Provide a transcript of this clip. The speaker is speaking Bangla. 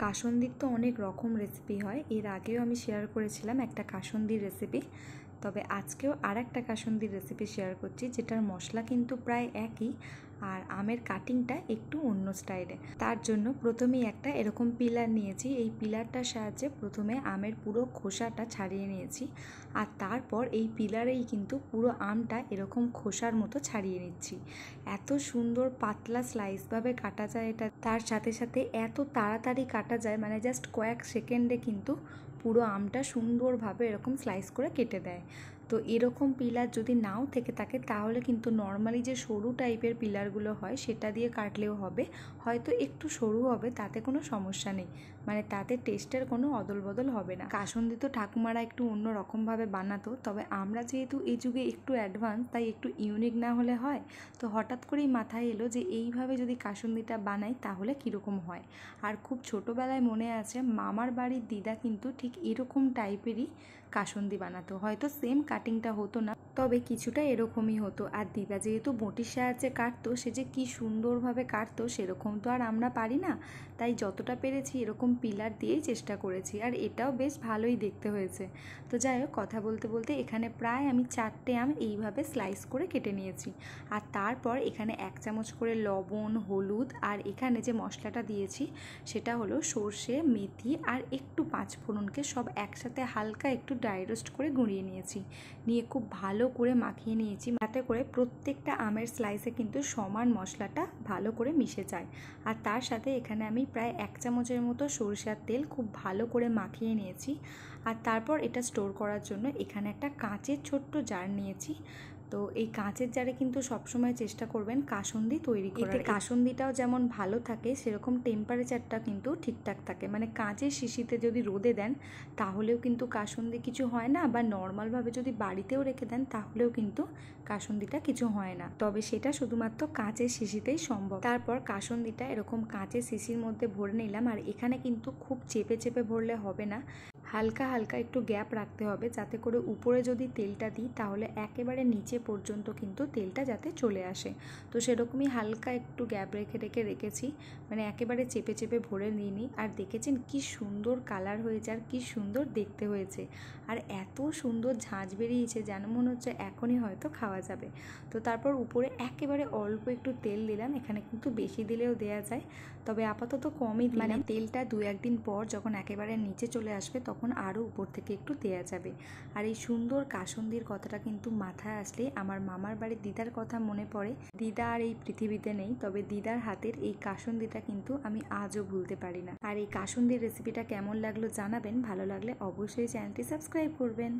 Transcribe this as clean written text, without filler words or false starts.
কাসুন্দির তো অনেক রকম রেসিপি হয়, এর আগেও আমি শেয়ার করেছিলাম একটা কাসুন্দির রেসিপি। তবে আজকেও আর একটা কাসুন্দির রেসিপি শেয়ার করছি, যেটার মশলা কিন্তু প্রায় একই, আর আমের কাটিংটা একটু অন্য স্টাইলে। তার জন্য প্রথমেই একটা এরকম পিলার নিয়েছি। এই পিলারটার সাহায্যে প্রথমে আমের পুরো খোসাটা ছাড়িয়ে নিয়েছি, আর তারপর এই পিলারেই কিন্তু পুরো আমটা এরকম খোসার মতো ছাড়িয়ে নিচ্ছি। এত সুন্দর পাতলা স্লাইসভাবে কাটা যায় এটা, তার সাথে সাথে এত তাড়াতাড়ি কাটা যায়, মানে জাস্ট কয়েক সেকেন্ডে কিন্তু পুরো আমটা সুন্দরভাবে এরকম স্লাইস করে কেটে দেয়। তো এরকম পিলার যদি নাও থেকে থাকে তাহলে কিন্তু নর্মালি যে সরু টাইপের পিলারগুলো হয় সেটা দিয়ে কাটলেও হবে, হয়তো একটু সরু হবে, তাতে কোনো সমস্যা নেই, মানে তাতে টেস্টের কোনো অদল বদল হবে না। কাসুন্দি তো ঠাকুমারা একটু অন্য রকমভাবে বানাতো, তবে আমরা যেহেতু এই যুগে একটু অ্যাডভান্স, তাই একটু ইউনিক না হলে হয়। তো হঠাৎ করেই মাথায় এলো যে এইভাবে যদি কাসুন্দিটা বানাই তাহলে কীরকম হয়। আর খুব ছোটোবেলায় মনে আছে মামার বাড়ির দিদা কিন্তু ঠিক এরকম টাইপেরই কাসুন্দি বানাতো, হয়তো সেম কাটিংটা হতো না, তবে কিছুটা এরকমই হতো। আর দিদা যেহেতু বটির সাহায্যে কাটতো, সে যে কী সুন্দরভাবে কাটতো সেরকম তো আর আমরা পারি না, তাই যতটা পেরেছি এরকম পিলার দিয়েই চেষ্টা করেছি, আর এটাও বেশ ভালোই দেখতে হয়েছে। তো যাই হোক, কথা বলতে বলতে এখানে প্রায় আমি 4টে আম এইভাবে স্লাইস করে কেটে নিয়েছি। আর তারপর এখানে 1 চামচ করে লবণ, হলুদ, আর এখানে যে মশলাটা দিয়েছি সেটা হলো সর্ষে, মেথি আর একটু 5 ফোড়নকে সব একসাথে হালকা একটু ড্রাই রোস্ট করে গুঁড়িয়ে নিয়েছি। নিয়ে খুব ভালো করে মাখিয়ে নিয়েছি, যাতে করে প্রত্যেকটা আমের স্লাইসে কিন্তু সমান মশলাটা ভালো করে মিশে যায়। আর তার সাথে এখানে আমি প্রায় 1 চামচের মতো সরষের তেল খুব ভালো করে মাখিয়ে নিয়েছি। আর তারপর এটা স্টোর করার জন্য এখানে একটা কাঁচের ছোট্ট জার নিয়েছি। তো এই কাঁচের জারে কিন্তু সবসময় চেষ্টা করবেন কাসুন্দি তৈরি করার, এতে কাসুন্দিটাও যেমন ভালো থাকে সেরকম টেম্পারেচারটা কিন্তু ঠিকঠাক থাকে। মানে কাঁচের শিশিতে যদি রোদে দেন তাহলেও কিন্তু কাসুন্দি কিছু হয় না, বা নর্মালভাবে যদি বাড়িতেও রেখে দেন তাহলেও কিন্তু কাসুন্দিটা কিছু হয় না, তবে সেটা শুধুমাত্র কাঁচের শিশিতেই সম্ভব। তারপর কাসুন্দিটা এরকম কাঁচের শিশির মধ্যে ভরে নিলাম, আর এখানে কিন্তু খুব চেপে চেপে ভরলে হবে না, হালকা হালকা একটু গ্যাপ রাখতে হবে, যাতে করে উপরে যদি তেলটা দিই তাহলে একেবারে নিচে পর্যন্ত কিন্তু তেলটা যাতে চলে আসে। তো সেরকমই হালকা একটু গ্যাপ রেখে রেখেছি, মানে একেবারে চেপে চেপে ভরে নিইনি। আর দেখেছেন কি সুন্দর কালার হয়েছে আর কি সুন্দর দেখতে হয়েছে, আর এত সুন্দর ঝাঁঝ বেরিয়েছে যেন মনে হচ্ছে এখনই হয়তো খাওয়া যাবে। তো তারপর উপরে একেবারে অল্প একটু তেল দিলাম, এখানে কিন্তু বেশি দিলেও দেওয়া যায়, তবে আপাতত কমই দিলাম, মানে তেলটা 2-1 দিন পর যখন একেবারে নিচে চলে আসবে তখন আরও উপর থেকে একটু দেওয়া যাবে। আর এই সুন্দর কাসুন্দির কথাটা কিন্তু মাথায় আসলে আমার মামার বাড়ির দিদার কথা মনে পড়ে। দিদা আর এই পৃথিবীতে নেই, তবে দিদার হাতের এই কাসুন্দিটা কিন্তু আমি আজও ভুলতে পারি না। আর এই কাসুন্দির রেসিপিটা কেমন লাগলো জানাবেন, ভালো লাগলে অবশ্যই চ্যানেলটি সাবস্ক্রাইব করবেন।